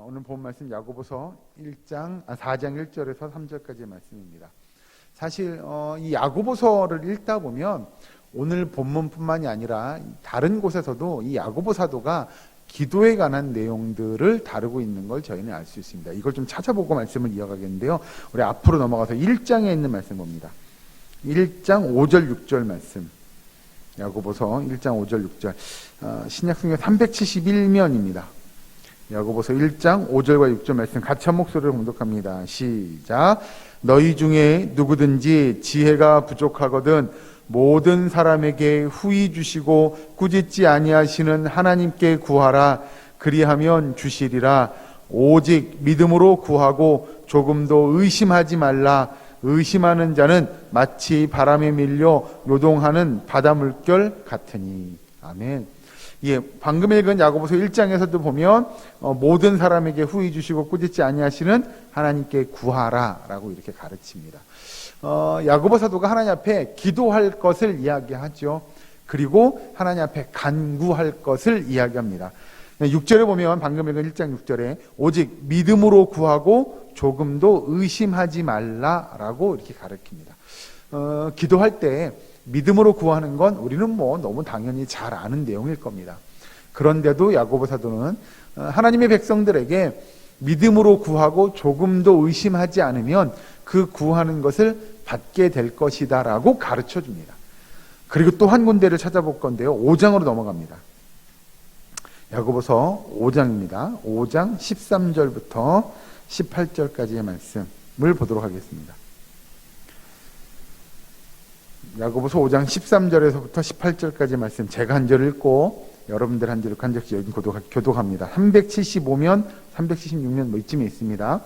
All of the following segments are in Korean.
오늘 본 말씀 야고보서 4장 1절에서 3절까지의 말씀입니다. 사실 이 야고보서를 읽다 보면 오늘 본문뿐만이 아니라 다른 곳에서도 이 야고보 사도가 기도에 관한 내용들을 다루고 있는 걸 저희는 알 수 있습니다. 이걸 좀 찾아보고 말씀을 이어가겠는데요. 우리 앞으로 넘어가서 1장에 있는 말씀 봅니다. 1장 5절 6절 말씀. 야고보서 1장 5절 6절. 신약성경 371면입니다. 야고보서 1장 5절과 6절 말씀 같이 한 목소리로 봉독합니다. 시작. 너희 중에 누구든지 지혜가 부족하거든 모든 사람에게 후히 주시고 꾸짖지 아니하시는 하나님께 구하라. 그리하면 주시리라. 오직 믿음으로 구하고 조금도 의심하지 말라. 의심하는 자는 마치 바람에 밀려 요동하는 바닷물결 같으니. 아멘. 방금 읽은 야고보서 1장에서도 보면 모든 사람에게 후히 주시고 꾸짖지 아니하시는 하나님께 구하라라고 이렇게 가르칩니다. 야고보 사도가 하나님 앞에 기도할 것을 이야기하죠. 그리고 하나님 앞에 간구할 것을 이야기합니다. 6절에 보면 방금 읽은 1장 6절에 오직 믿음으로 구하고 조금도 의심하지 말라라고 이렇게 가르칩니다. 기도할 때 믿음으로 구하는 건 우리는 너무 당연히 잘 아는 내용일 겁니다. 그런데도 야고보 사도는 하나님의 백성들에게 믿음으로 구하고 조금도 의심하지 않으면 그 구하는 것을 받게 될 것이다 라고 가르쳐 줍니다. 그리고 또 한 군데를 찾아볼 건데요. 5장으로 넘어갑니다. 야고보서 5장입니다. 5장 13절부터 18절까지의 말씀을 보도록 하겠습니다. 야고보서 5장 13절에서부터 18절까지 말씀 제가 한 절 읽고 여러분들 한 절씩 여기 교독합니다. 375면 376면 이쯤에 있습니다.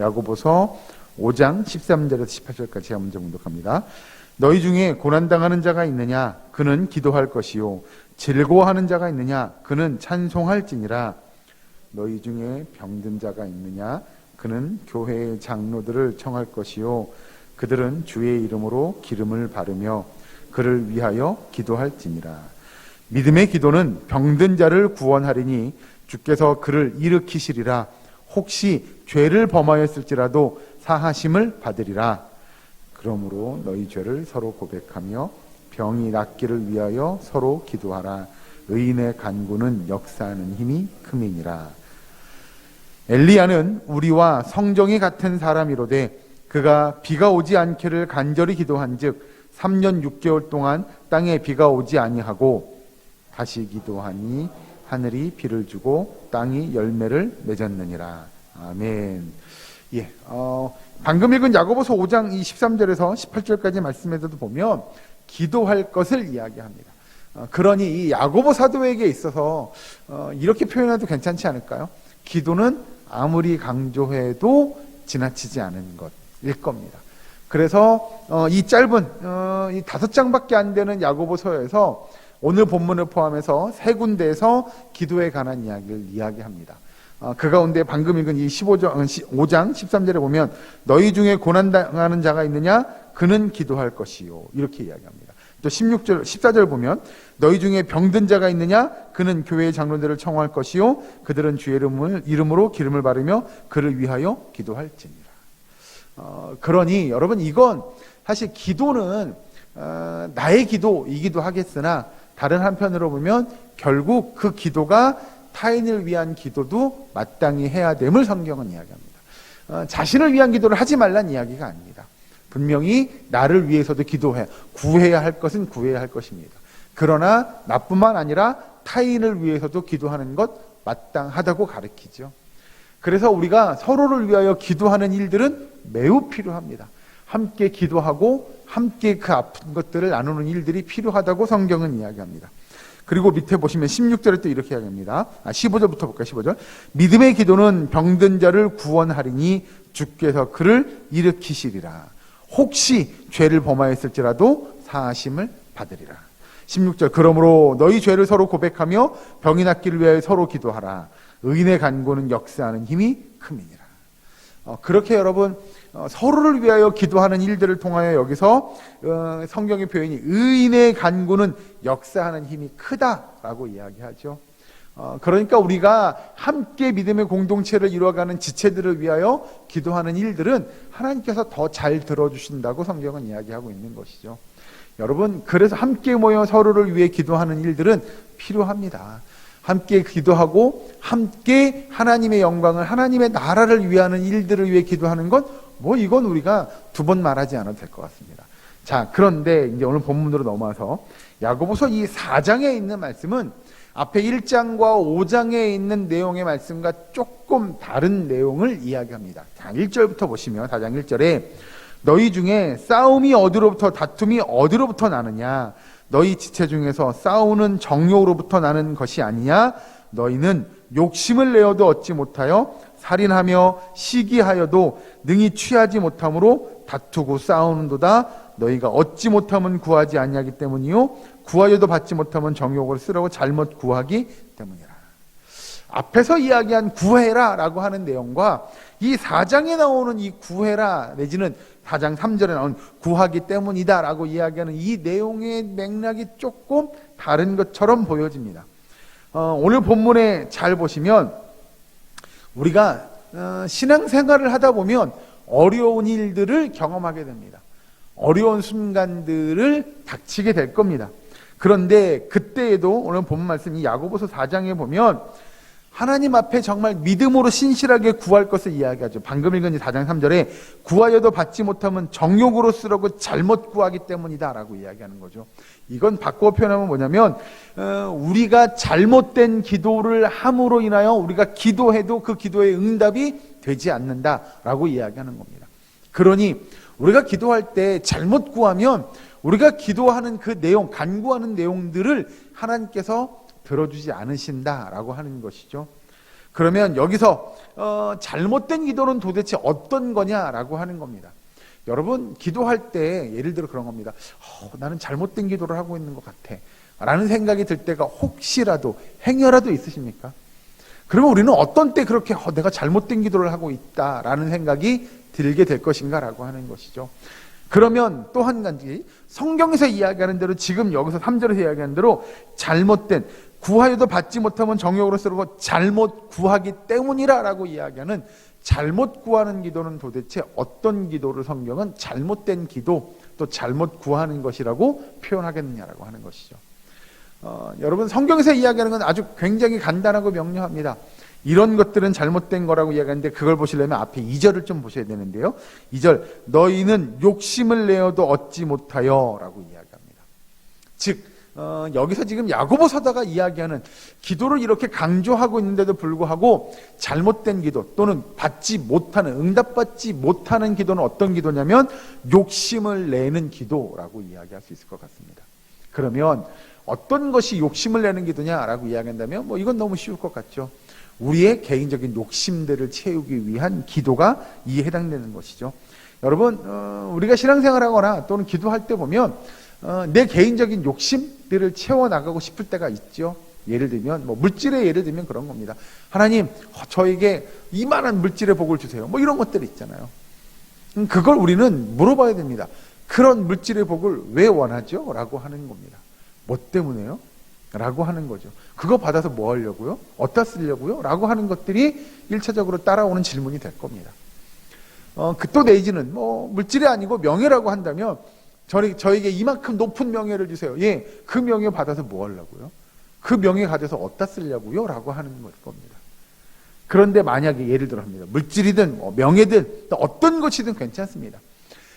야고보서 5장 13절에서 18절까지 제가 먼저 봉독합니다. 너희 중에 고난당하는 자가 있느냐? 그는 기도할 것이요. 즐거워하는 자가 있느냐? 그는 찬송할지니라. 너희 중에 병든 자가 있느냐? 그는 교회의 장로들을 청할 것이요. 그들은 주의 이름으로 기름을 바르며 그를 위하여 기도할지니라. 믿음의 기도는 병든 자를 구원하리니 주께서 그를 일으키시리라. 혹시 죄를 범하였을지라도 사하심을 받으리라. 그러므로 너희 죄를 서로 고백하며 병이 낫기를 위하여 서로 기도하라. 의인의 간구는 역사하는 힘이 큼이니라. 엘리야는 우리와 성정이 같은 사람이로되 그가 비가 오지 않기를 간절히 기도한즉 3년 6개월 동안 땅에 비가 오지 아니하고 다시 기도하니 하늘이 비를 주고 땅이 열매를 맺었느니라. 아멘. 방금 읽은 야고보서 5장 13절에서 18절까지 말씀에서도 보면 기도할 것을 이야기합니다. 그러니 이 야고보 사도에게 있어서 이렇게 표현해도 괜찮지 않을까요? 기도는 아무리 강조해도 지나치지 않은 것일 겁니다. 그래서 이 짧은 이 5장밖에 안 되는 야고보서에서 오늘 본문을 포함해서 3군데에서 기도에 관한 이야기를 이야기합니다. 그 가운데 방금 읽은 이 5장 13절에 보면 너희 중에 고난당하는 자가 있느냐? 그는 기도할 것이요. 이렇게 이야기합니다. 또 16절, 14절 보면 너희 중에 병든 자가 있느냐? 그는 교회의 장로들을 청할 것이요. 그들은 주의 이름으로 기름을 바르며 그를 위하여 기도할지니라. 그러니 여러분 이건 사실 기도는 나의 기도이기도 하겠으나 다른 한편으로 보면 결국 그 기도가 타인을 위한 기도도 마땅히 해야 됨을 성경은 이야기합니다. 자신을 위한 기도를 하지 말란 이야기가 아닙니다. 분명히 나를 위해서도 구해야 할 것은 구해야 할 것입니다. 그러나 나뿐만 아니라 타인을 위해서도 기도하는 것 마땅하다고 가르치죠. 그래서 우리가 서로를 위하여 기도하는 일들은 매우 필요합니다. 함께 기도하고 함께 그 아픈 것들을 나누는 일들이 필요하다고 성경은 이야기합니다. 그리고 밑에 보시면 16절에 또 이렇게 이야기합니다. 15절부터 볼까요? 15절. 믿음의 기도는 병든 자를 구원하리니 주께서 그를 일으키시리라. 혹시 죄를 범하였을지라도 사하심을 받으리라. 16절. 그러므로 너희 죄를 서로 고백하며 병이 낫기를 위하여 서로 기도하라. 의인의 간구는 역사하는 힘이 큼이니라. 그렇게 여러분 서로를 위하여 기도하는 일들을 통하여 여기서 성경의 표현이 의인의 간구는 역사하는 힘이 크다라고 이야기하죠. 그러니까 우리가 함께 믿음의 공동체를 이루어가는 지체들을 위하여 기도하는 일들은 하나님께서 더 잘 들어주신다고 성경은 이야기하고 있는 것이죠. 여러분, 그래서 함께 모여 서로를 위해 기도하는 일들은 필요합니다. 함께 기도하고 함께 하나님의 영광을, 하나님의 나라를 위하는 일들을 위해 기도하는 건 이건 우리가 두 번 말하지 않아도 될 것 같습니다. 자, 그런데 이제 오늘 본문으로 넘어와서 야고보서 이 4장에 있는 말씀은 앞에 1장과 5장에 있는 내용의 말씀과 조금 다른 내용을 이야기합니다. 자, 1절부터 보시면 4장 1절에 너희 중에 싸움이 어디로부터, 다툼이 어디로부터 나느냐? 너희 지체 중에서 싸우는 정욕으로부터 나는 것이 아니냐? 너희는 욕심을 내어도 얻지 못하여 살인하며 시기하여도 능히 취하지 못함으로 다투고 싸우는도다. 너희가 얻지 못하면 구하지 아니하기 때문이요 구하여도 받지 못하면 정욕을 쓰려고 잘못 구하기 때문이라. 앞에서 이야기한 구해라 라고 하는 내용과 이 4장에 나오는 이 구해라 내지는 4장 3절에 나오는 구하기 때문이다 라고 이야기하는 이 내용의 맥락이 조금 다른 것처럼 보여집니다. 오늘 본문에 잘 보시면 우리가 신앙생활을 하다 보면 어려운 일들을 경험하게 됩니다. 어려운 순간들을 닥치게 될 겁니다. 그런데 그때에도 오늘 본문 말씀 이 야고보서 4장에 보면 하나님 앞에 정말 믿음으로 신실하게 구할 것을 이야기하죠. 방금 읽은 4장 3절에 구하여도 받지 못하면 정욕으로 쓰려고 잘못 구하기 때문이다 라고 이야기하는 거죠. 이건 바꿔 표현하면 뭐냐면 우리가 잘못된 기도를 함으로 인하여 우리가 기도해도 그 기도의 응답이 되지 않는다라고 이야기하는 겁니다. 그러니 우리가 기도할 때 잘못 구하면 우리가 기도하는 그 내용, 간구하는 내용들을 하나님께서 들어주지 않으신다라고 하는 것이죠. 그러면 여기서 잘못된 기도는 도대체 어떤 거냐라고 하는 겁니다. 여러분, 기도할 때 예를 들어 그런 겁니다. 나는 잘못된 기도를 하고 있는 것 같아 라는 생각이 들 때가 혹시라도 행여라도 있으십니까? 그러면 우리는 어떤 때 그렇게 내가 잘못된 기도를 하고 있다라는 생각이 들게 될 것인가 라고 하는 것이죠. 그러면 또 한 가지, 성경에서 이야기하는 대로 지금 여기서 3절에서 이야기하는 대로 잘못된, 구하여도 받지 못하면 정욕으로 쓰려고 잘못 구하기 때문이라 라고 이야기하는 잘못 구하는 기도는 도대체 어떤 기도를 성경은 잘못된 기도, 또 잘못 구하는 것이라고 표현하겠느냐라고 하는 것이죠. 여러분, 성경에서 이야기하는 건 아주 굉장히 간단하고 명료합니다. 이런 것들은 잘못된 거라고 이야기하는데 그걸 보시려면 앞에 2절을 좀 보셔야 되는데요. 2절, 너희는 욕심을 내어도 얻지 못하여 라고 이야기합니다. 즉 여기서 지금 야고보 서다가 이야기하는 기도를 이렇게 강조하고 있는데도 불구하고 잘못된 기도 또는 받지 못하는, 응답받지 못하는 기도는 어떤 기도냐면 욕심을 내는 기도라고 이야기할 수 있을 것 같습니다. 그러면 어떤 것이 욕심을 내는 기도냐라고 이야기한다면 이건 너무 쉬울 것 같죠. 우리의 개인적인 욕심들을 채우기 위한 기도가 이에 해당되는 것이죠. 여러분, 우리가 신앙생활하거나 또는 기도할 때 보면 내 개인적인 욕심들을 채워나가고 싶을 때가 있죠. 예를 들면 물질의 예를 들면 그런 겁니다. 하나님, 저에게 이만한 물질의 복을 주세요. 이런 것들이 있잖아요. 그걸 우리는 물어봐야 됩니다. 그런 물질의 복을 왜 원하죠? 라고 하는 겁니다. 뭐 때문에요? 라고 하는 거죠. 그거 받아서 뭐 하려고요? 어디다 쓰려고요? 라고 하는 것들이 1차적으로 따라오는 질문이 될 겁니다. 또 내지는 물질이 아니고 명예라고 한다면 저에게 이만큼 높은 명예를 주세요. 예, 그 명예 받아서 뭐 하려고요? 그 명예 가져서 어디다 쓰려고요? 라고 하는 걸 겁니다. 그런데 만약에 예를 들어 합니다. 물질이든 명예든 어떤 것이든 괜찮습니다.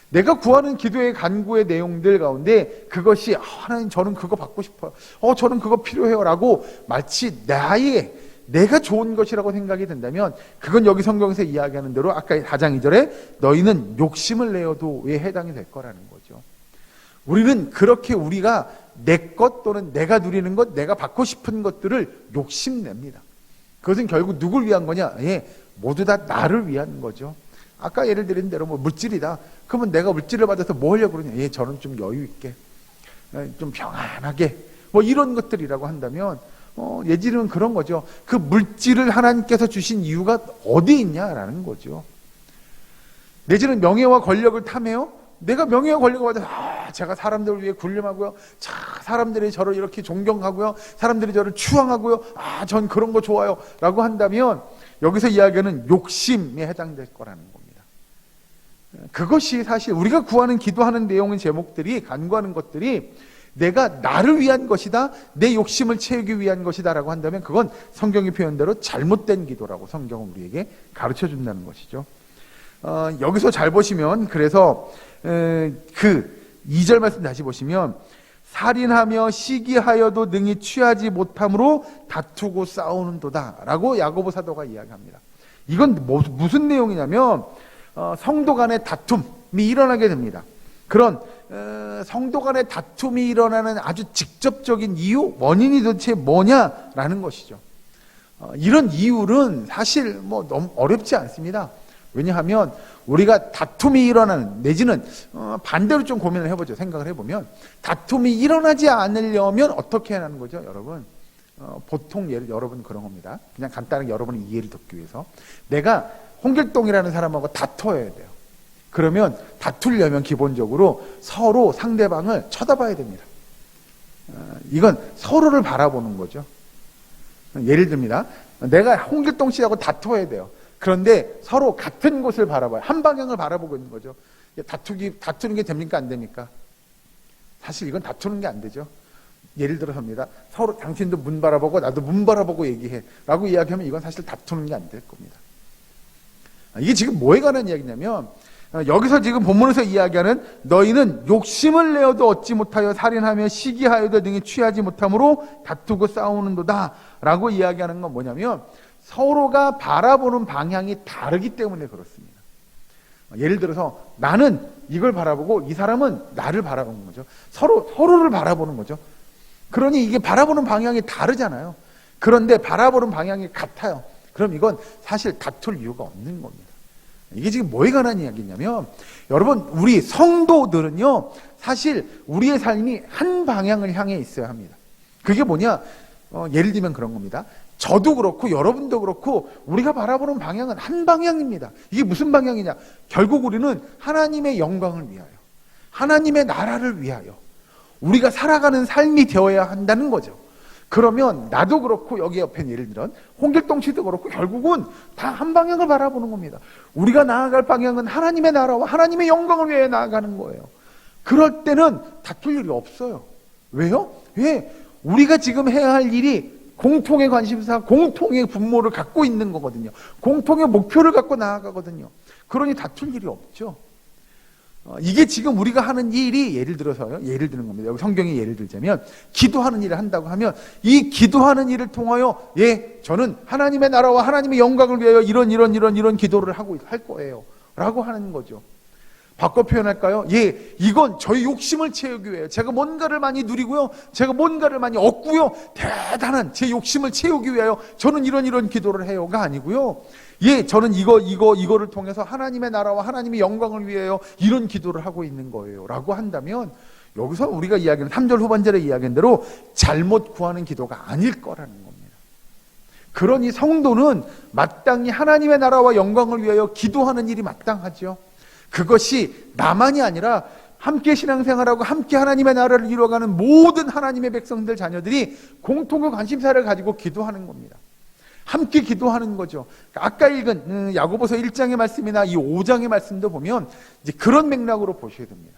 내가 구하는 기도의 간구의 내용들 가운데 그것이 하나님 저는 그거 받고 싶어요. 저는 그거 필요해요 라고 마치 내가 좋은 것이라고 생각이 든다면 그건 여기 성경에서 이야기하는 대로 아까 4장 2절에 너희는 욕심을 내어도에 해당이 될 거라는 거죠. 우리는 그렇게 우리가 내 것 또는 내가 누리는 것, 내가 받고 싶은 것들을 욕심냅니다. 그것은 결국 누굴 위한 거냐? 모두 다 나를 위한 거죠. 아까 예를 드린 대로 물질이다. 그러면 내가 물질을 받아서 뭐 하려고 그러냐? 저는 좀 여유 있게, 좀 평안하게, 이런 것들이라고 한다면, 예지는 그런 거죠. 그 물질을 하나님께서 주신 이유가 어디 있냐라는 거죠. 내지는 명예와 권력을 탐해요? 내가 명예와 권력을 받아서 제가 사람들을 위해 군림하고요. 자, 사람들이 저를 이렇게 존경하고요. 사람들이 저를 추앙하고요. 전 그런 거 좋아요. 라고 한다면 여기서 이야기하는 욕심에 해당될 거라는 겁니다. 그것이 사실 우리가 구하는 기도하는 내용의 제목들이 간구하는 것들이 내가 나를 위한 것이다, 내 욕심을 채우기 위한 것이다 라고 한다면 그건 성경의 표현대로 잘못된 기도라고 성경은 우리에게 가르쳐 준다는 것이죠. 여기서 잘 보시면 그래서 그 2절 말씀 다시 보시면 살인하며 시기하여도 능히 취하지 못함으로 다투고 싸우는도다 라고 야고보 사도가 이야기합니다. 이건 무슨 내용이냐면 성도 간의 다툼이 일어나게 됩니다. 그런 성도 간의 다툼이 일어나는 아주 직접적인 이유, 원인이 도대체 뭐냐라는 것이죠. 이런 이유는 사실 너무 어렵지 않습니다. 왜냐하면 우리가 다툼이 일어나는, 내지는 반대로 좀 고민을 해보죠. 생각을 해보면 다툼이 일어나지 않으려면 어떻게 하는 거죠, 여러분? 보통 여러분 그런 겁니다. 그냥 간단하게 여러분의 이해를 돕기 위해서 내가 홍길동이라는 사람하고 다퉈야 돼요. 그러면 다투려면 기본적으로 서로 상대방을 쳐다봐야 됩니다. 이건 서로를 바라보는 거죠. 예를 듭니다. 내가 홍길동 씨하고 다투어야 돼요. 그런데 서로 같은 곳을 바라봐요. 한 방향을 바라보고 있는 거죠. 다투는 게 됩니까? 안 됩니까? 사실 이건 다투는 게 안 되죠. 예를 들어서입니다. 서로 당신도 문 바라보고 나도 문 바라보고 얘기해 라고 이야기하면 이건 사실 다투는 게 안 될 겁니다. 이게 지금 뭐에 관한 이야기냐면 여기서 지금 본문에서 이야기하는 너희는 욕심을 내어도 얻지 못하여 살인하며 시기하여도 능히 취하지 못함으로 다투고 싸우는도다 라고 이야기하는 건 뭐냐면 서로가 바라보는 방향이 다르기 때문에 그렇습니다. 예를 들어서 나는 이걸 바라보고 이 사람은 나를 바라보는 거죠. 서로를 바라보는 거죠. 그러니 이게 바라보는 방향이 다르잖아요. 그런데 바라보는 방향이 같아요. 그럼 이건 사실 다툴 이유가 없는 겁니다. 이게 지금 뭐에 관한 이야기냐면 여러분 우리 성도들은요 사실 우리의 삶이 한 방향을 향해 있어야 합니다. 그게 뭐냐? 예를 들면 그런 겁니다. 저도 그렇고 여러분도 그렇고 우리가 바라보는 방향은 한 방향입니다. 이게 무슨 방향이냐? 결국 우리는 하나님의 영광을 위하여, 하나님의 나라를 위하여 우리가 살아가는 삶이 되어야 한다는 거죠. 그러면 나도 그렇고 여기 옆에 예를 들어 홍길동 씨도 그렇고 결국은 다 한 방향을 바라보는 겁니다. 우리가 나아갈 방향은 하나님의 나라와 하나님의 영광을 위해 나아가는 거예요. 그럴 때는 다툴 일이 없어요. 왜요? 왜? 우리가 지금 해야 할 일이 공통의 관심사, 공통의 분모를 갖고 있는 거거든요. 공통의 목표를 갖고 나아가거든요. 그러니 다툴 일이 없죠. 이게 지금 우리가 하는 일이 예를 들어서요. 예를 드는 겁니다. 여기 성경에 예를 들자면 기도하는 일을 한다고 하면 이 기도하는 일을 통하여 저는 하나님의 나라와 하나님의 영광을 위하여 이런 기도를 하고 할 거예요. 라고 하는 거죠. 바꿔 표현할까요? 이건 저희 욕심을 채우기 위해 제가 뭔가를 많이 누리고요. 제가 뭔가를 많이 얻고요. 대단한 제 욕심을 채우기 위하여 저는 이런 기도를 해요가 아니고요. 저는 이거를 통해서 하나님의 나라와 하나님의 영광을 위하여 이런 기도를 하고 있는 거예요. 라고 한다면 여기서 우리가 이야기하는 3절 후반절에 이야기한 대로 잘못 구하는 기도가 아닐 거라는 겁니다. 그러니 성도는 마땅히 하나님의 나라와 영광을 위하여 기도하는 일이 마땅하죠. 그것이 나만이 아니라 함께 신앙생활하고 함께 하나님의 나라를 이루어가는 모든 하나님의 백성들 자녀들이 공통의 관심사를 가지고 기도하는 겁니다. 함께 기도하는 거죠. 아까 읽은 야고보서 1장의 말씀이나 이 5장의 말씀도 보면 이제 그런 맥락으로 보셔야 됩니다.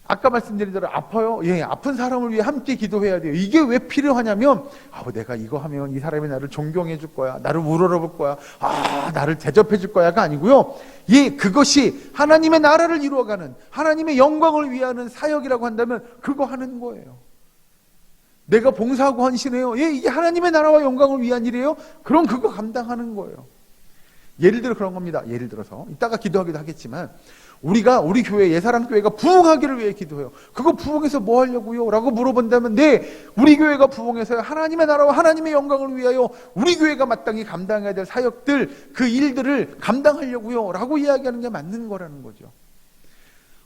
아까 말씀드린 대로 아파요? 아픈 사람을 위해 함께 기도해야 돼요. 이게 왜 필요하냐면 내가 이거 하면 이 사람이 나를 존경해 줄 거야. 나를 우러러볼 거야. 나를 대접해 줄 거야가 아니고요. 그것이 하나님의 나라를 이루어가는 하나님의 영광을 위하는 사역이라고 한다면 그거 하는 거예요. 내가 봉사하고 헌신해요. 이게 하나님의 나라와 영광을 위한 일이에요. 그럼 그거 감당하는 거예요. 예를 들어 그런 겁니다. 예를 들어서 이따가 기도하기도 하겠지만 우리 교회 예사랑교회가 부흥하기를 위해 기도해요. 그거 부흥해서 뭐 하려고요? 라고 물어본다면 우리 교회가 부흥해서 하나님의 나라와 하나님의 영광을 위하여 우리 교회가 마땅히 감당해야 될 사역들, 그 일들을 감당하려고요 라고 이야기하는 게 맞는 거라는 거죠.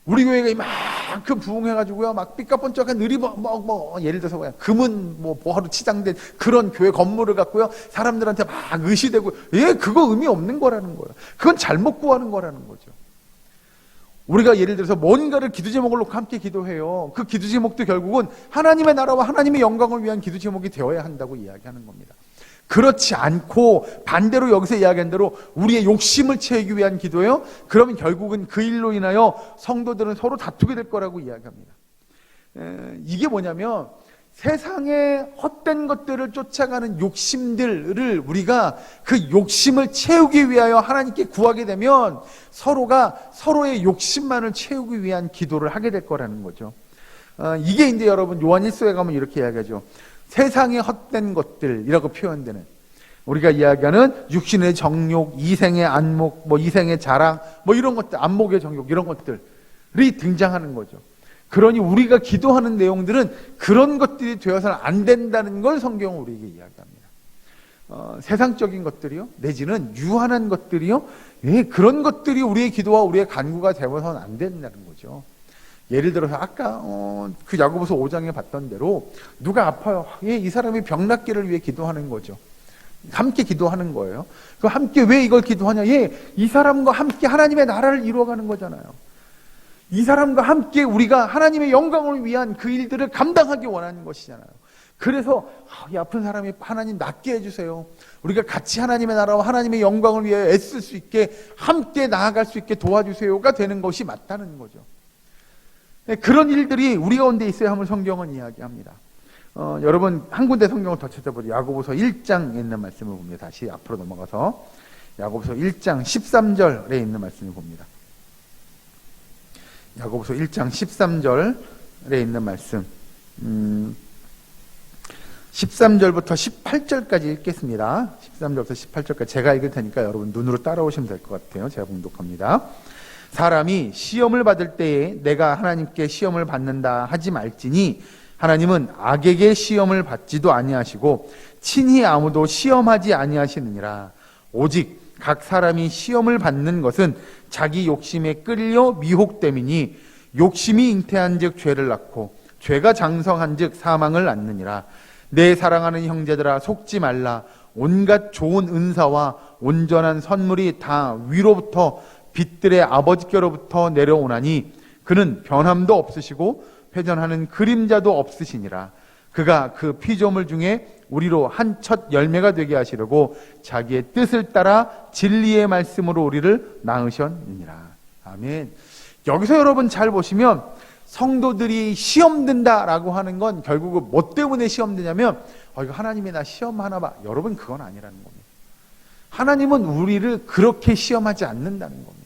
우리 교회가 이만큼 부흥해가지고요 막 삐까뻔쩍한 예를 들어서 그냥 금은 보화로 치장된 그런 교회 건물을 갖고요 사람들한테 막 의시되고 그거 의미 없는 거라는 거예요. 그건 잘못 구하는 거라는 거죠. 우리가 예를 들어서 뭔가를 기도 제목을 놓고 함께 기도해요. 그 기도 제목도 결국은 하나님의 나라와 하나님의 영광을 위한 기도 제목이 되어야 한다고 이야기하는 겁니다. 그렇지 않고 반대로 여기서 이야기한 대로 우리의 욕심을 채우기 위한 기도예요. 그러면 결국은 그 일로 인하여 성도들은 서로 다투게 될 거라고 이야기합니다. 이게 뭐냐면 세상의 헛된 것들을 쫓아가는 욕심들을 우리가 그 욕심을 채우기 위하여 하나님께 구하게 되면 서로가 서로의 욕심만을 채우기 위한 기도를 하게 될 거라는 거죠. 이게 이제 여러분 요한 1서에 가면 이렇게 이야기하죠. 세상의 헛된 것들이라고 표현되는, 우리가 이야기하는 육신의 정욕, 이생의 안목, 이생의 자랑, 이런 것들, 안목의 정욕, 이런 것들이 등장하는 거죠. 그러니 우리가 기도하는 내용들은 그런 것들이 되어서는 안 된다는 걸 성경은 우리에게 이야기합니다. 세상적인 것들이요, 내지는 유한한 것들이요, 그런 것들이 우리의 기도와 우리의 간구가 되어서는 안 된다는 거죠. 예를 들어서 아까 그 야고보서 5장에 봤던 대로 누가 아파요, 이 사람이 병 낫기를 위해 기도하는 거죠. 함께 기도하는 거예요. 그 함께 왜 이걸 기도하냐? 이 사람과 함께 하나님의 나라를 이루어가는 거잖아요. 이 사람과 함께 우리가 하나님의 영광을 위한 그 일들을 감당하기 원하는 것이잖아요. 그래서 이 아픈 사람이 하나님 낫게 해주세요. 우리가 같이 하나님의 나라와 하나님의 영광을 위해 애쓸 수 있게, 함께 나아갈 수 있게 도와주세요가 되는 것이 맞다는 거죠. 그런 일들이 우리 가운데 있어야 함을 성경은 이야기합니다. 여러분 한 군데 성경을 더 찾아보죠. 야고보서 1장에 있는 말씀을 봅니다. 다시 앞으로 넘어가서 야고보서 1장 13절에 있는 말씀을 봅니다. 야고보서 1장 13절에 있는 말씀, 13절부터 18절까지 읽겠습니다. 13절부터 18절까지 제가 읽을 테니까 여러분 눈으로 따라오시면 될 것 같아요. 제가 봉독합니다. 사람이 시험을 받을 때에 내가 하나님께 시험을 받는다 하지 말지니 하나님은 악에게 시험을 받지도 아니하시고 친히 아무도 시험하지 아니하시느니라. 오직 각 사람이 시험을 받는 것은 자기 욕심에 끌려 미혹됨이니 욕심이 잉태한즉 죄를 낳고 죄가 장성한즉 사망을 낳느니라. 내 사랑하는 형제들아 속지 말라. 온갖 좋은 은사와 온전한 선물이 다 위로부터 빛들의 아버지께로부터 내려오나니 그는 변함도 없으시고 회전하는 그림자도 없으시니라. 그가 그 피조물 중에 우리로 한 첫 열매가 되게 하시려고 자기의 뜻을 따라 진리의 말씀으로 우리를 낳으셨느니라. 아멘. 여기서 여러분 잘 보시면 성도들이 시험 든다라고 하는 건 결국은 뭐 때문에 시험 드냐면 이거 하나님이 나 시험하나 봐. 여러분 그건 아니라는 겁니다. 하나님은 우리를 그렇게 시험하지 않는다는 겁니다.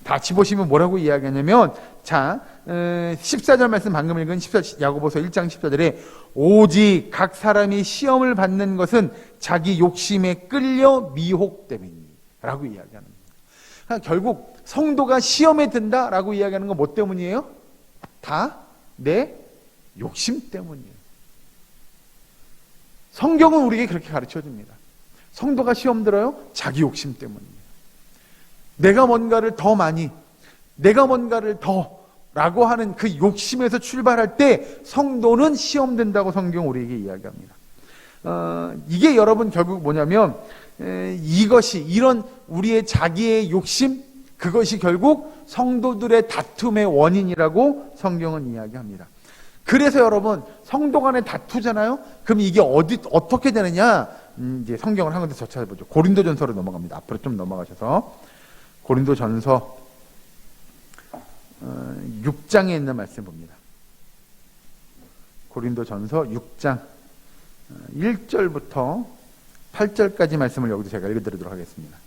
다시 보시면 뭐라고 이야기하냐면, 자, 14절 말씀 방금 읽은 야고보서 1장 14절에 오직 각 사람이 시험을 받는 것은 자기 욕심에 끌려 미혹됨이니 라고 이야기하는 겁니다. 그러니까 결국 성도가 시험에 든다라고 이야기하는 건 뭐 때문이에요? 다 내 욕심 때문이에요. 성경은 우리에게 그렇게 가르쳐 줍니다. 성도가 시험 들어요? 자기 욕심 때문입니다. 내가 뭔가를 더 많이, 내가 뭔가를 더 라고 하는 그 욕심에서 출발할 때 성도는 시험 된다고 성경 우리에게 이야기합니다. 이게 여러분 결국 뭐냐면 이것이 이런 우리의 자기의 욕심, 그것이 결국 성도들의 다툼의 원인이라고 성경은 이야기합니다. 그래서 여러분 성도 간에 다투잖아요. 그럼 이게 어떻게 되느냐? 이제 성경을 한 군데 더 찾아보죠. 고린도전서로 넘어갑니다. 앞으로 좀 넘어가셔서 고린도전서 6장에 있는 말씀 봅니다. 고린도전서 6장 1절부터 8절까지 말씀을 여기도 제가 읽어드리도록 하겠습니다.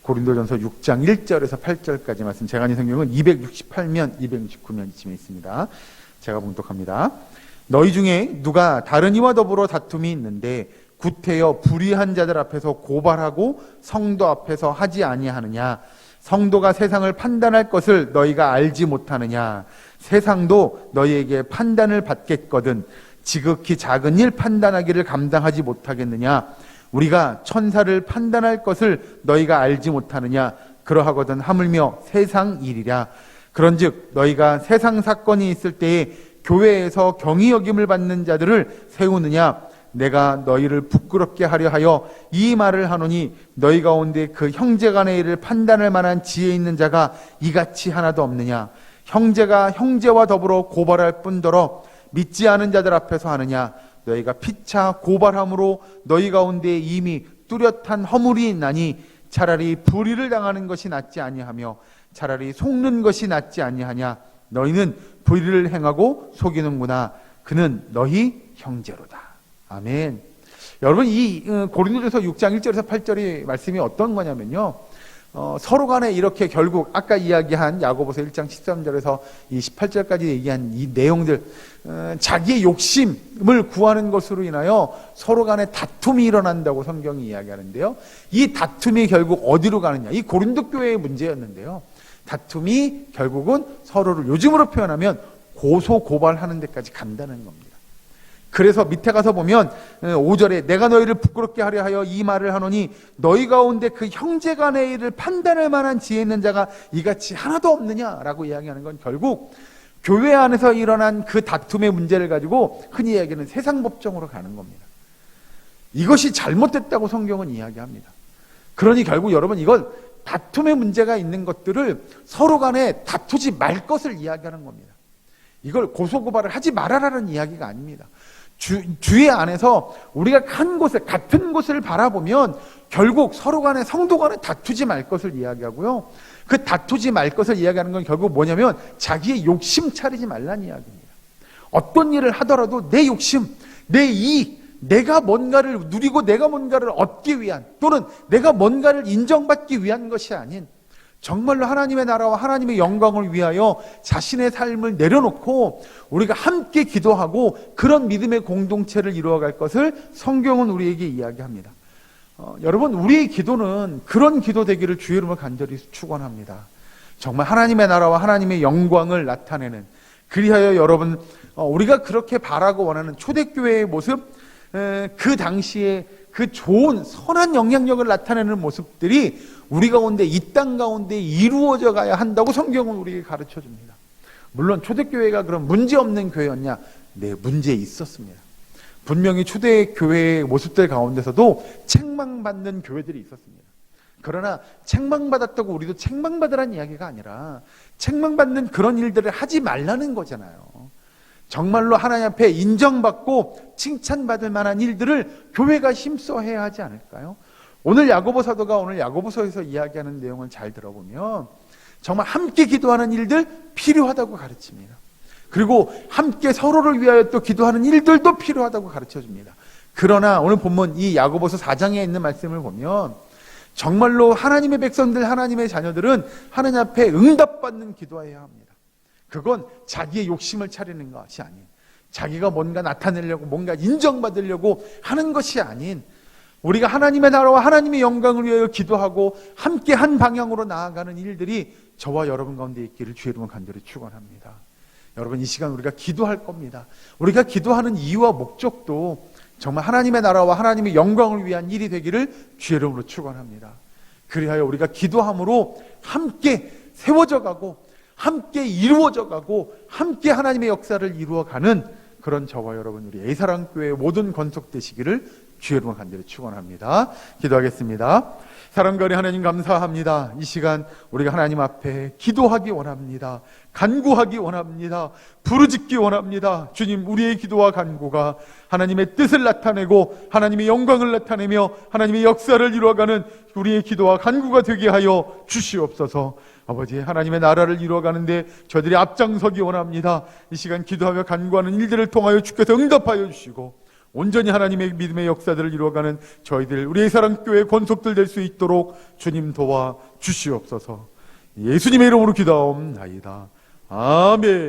고린도전서 6장 1절에서 8절까지 말씀, 제가 아는 성경은 268면, 269면 이쯤에 있습니다. 제가 봉독합니다. 너희 중에 누가 다른 이와 더불어 다툼이 있는데 구태여 불의한 자들 앞에서 고발하고 성도 앞에서 하지 아니하느냐? 성도가 세상을 판단할 것을 너희가 알지 못하느냐? 세상도 너희에게 판단을 받겠거든 지극히 작은 일 판단하기를 감당하지 못하겠느냐? 우리가 천사를 판단할 것을 너희가 알지 못하느냐? 그러하거든 하물며 세상 일이랴. 그런즉 너희가 세상 사건이 있을 때에 교회에서 경위 여김을 받는 자들을 세우느냐? 내가 너희를 부끄럽게 하려 하여 이 말을 하노니 너희 가운데 그 형제간의 일을 판단할 만한 지혜 있는 자가 이같이 하나도 없느냐. 형제가 형제와 더불어 고발할 뿐더러 믿지 않은 자들 앞에서 하느냐. 너희가 피차 고발함으로 너희 가운데 이미 뚜렷한 허물이 있나니 차라리 불의를 당하는 것이 낫지 아니하며 차라리 속는 것이 낫지 아니하냐. 너희는 불의를 행하고 속이는구나. 그는 너희 형제로다. 아멘. 여러분, 이 고린도전서 6장 1절에서 8절의 말씀이 어떤 거냐면요, 서로 간에 이렇게 결국 아까 이야기한 야고보서 1장 13절에서 이 18절까지 얘기한 이 내용들, 자기의 욕심을 구하는 것으로 인하여 서로 간에 다툼이 일어난다고 성경이 이야기하는데요. 이 다툼이 결국 어디로 가느냐, 이 고린도 교회의 문제였는데요. 다툼이 결국은 서로를 요즘으로 표현하면 고소 고발하는 데까지 간다는 겁니다. 그래서 밑에 가서 보면 5절에 내가 너희를 부끄럽게 하려 하여 이 말을 하노니 너희 가운데 그 형제 간의 일을 판단할 만한 지혜 있는 자가 이같이 하나도 없느냐라고 이야기하는 건 결국 교회 안에서 일어난 그 다툼의 문제를 가지고 흔히 이야기하는 세상 법정으로 가는 겁니다. 이것이 잘못됐다고 성경은 이야기합니다. 그러니 결국 여러분, 이건 다툼의 문제가 있는 것들을 서로 간에 다투지 말 것을 이야기하는 겁니다. 이걸 고소고발을 하지 말아라는 이야기가 아닙니다. 주의 안에서 우리가 한 곳을, 같은 곳을 바라보면 결국 서로 간에, 성도 간에 다투지 말 것을 이야기하고요. 그 다투지 말 것을 이야기하는 건 결국 뭐냐면 자기의 욕심 차리지 말라는 이야기입니다. 어떤 일을 하더라도 내 욕심, 내 이익, 내가 뭔가를 누리고 내가 뭔가를 얻기 위한, 또는 내가 뭔가를 인정받기 위한 것이 아닌 정말로 하나님의 나라와 하나님의 영광을 위하여 자신의 삶을 내려놓고 우리가 함께 기도하고 그런 믿음의 공동체를 이루어갈 것을 성경은 우리에게 이야기합니다. 여러분, 우리의 기도는 그런 기도 되기를 주의 이름으로 간절히 축원합니다. 정말 하나님의 나라와 하나님의 영광을 나타내는, 그리하여 여러분, 우리가 그렇게 바라고 원하는 초대교회의 모습, 그 당시에 그 좋은 선한 영향력을 나타내는 모습들이 우리 가운데, 이 땅 가운데 이루어져 가야 한다고 성경은 우리에게 가르쳐 줍니다. 물론 초대교회가 그런 문제없는 교회였냐? 네, 문제 있었습니다. 분명히 초대교회의 모습들 가운데서도 책망받는 교회들이 있었습니다. 그러나 책망받았다고 우리도 책망받으라는 이야기가 아니라 책망받는 그런 일들을 하지 말라는 거잖아요. 정말로 하나님 앞에 인정받고 칭찬받을 만한 일들을 교회가 힘써 해야 하지 않을까요? 오늘 야고보 사도가 오늘 야고보서에서 이야기하는 내용을 잘 들어보면 정말 함께 기도하는 일들 필요하다고 가르칩니다. 그리고 함께 서로를 위하여 또 기도하는 일들도 필요하다고 가르쳐줍니다. 그러나 오늘 본문 이 야고보서 4장에 있는 말씀을 보면 정말로 하나님의 백성들, 하나님의 자녀들은 하나님 앞에 응답받는 기도해야 합니다. 그건 자기의 욕심을 차리는 것이 아닌, 자기가 뭔가 나타내려고, 뭔가 인정받으려고 하는 것이 아닌, 우리가 하나님의 나라와 하나님의 영광을 위하여 기도하고 함께 한 방향으로 나아가는 일들이 저와 여러분 가운데 있기를 주의 이름으로 간절히 축원합니다. 여러분, 이 시간 우리가 기도할 겁니다. 우리가 기도하는 이유와 목적도 정말 하나님의 나라와 하나님의 영광을 위한 일이 되기를 주의 이름으로 축원합니다. 그리하여 우리가 기도함으로 함께 세워져 가고 함께 이루어져 가고 함께 하나님의 역사를 이루어가는 그런 저와 여러분, 우리 애사랑교회의 모든 건속되시기를 주의 이름으로 간절히 축원합니다. 기도하겠습니다. 사랑과 은혜 하나님 감사합니다. 이 시간 우리가 하나님 앞에 기도하기 원합니다. 간구하기 원합니다. 부르짖기 원합니다. 주님, 우리의 기도와 간구가 하나님의 뜻을 나타내고 하나님의 영광을 나타내며 하나님의 역사를 이루어가는 우리의 기도와 간구가 되게 하여 주시옵소서. 아버지, 하나님의 나라를 이루어가는데 저들이 앞장서기 원합니다. 이 시간 기도하며 간구하는 일들을 통하여 주께서 응답하여 주시고 온전히 하나님의 믿음의 역사들을 이루어가는 저희들, 우리의 사랑교회 권속들 될 수 있도록 주님 도와 주시옵소서. 예수님의 이름으로 기도하옵나이다. 아멘.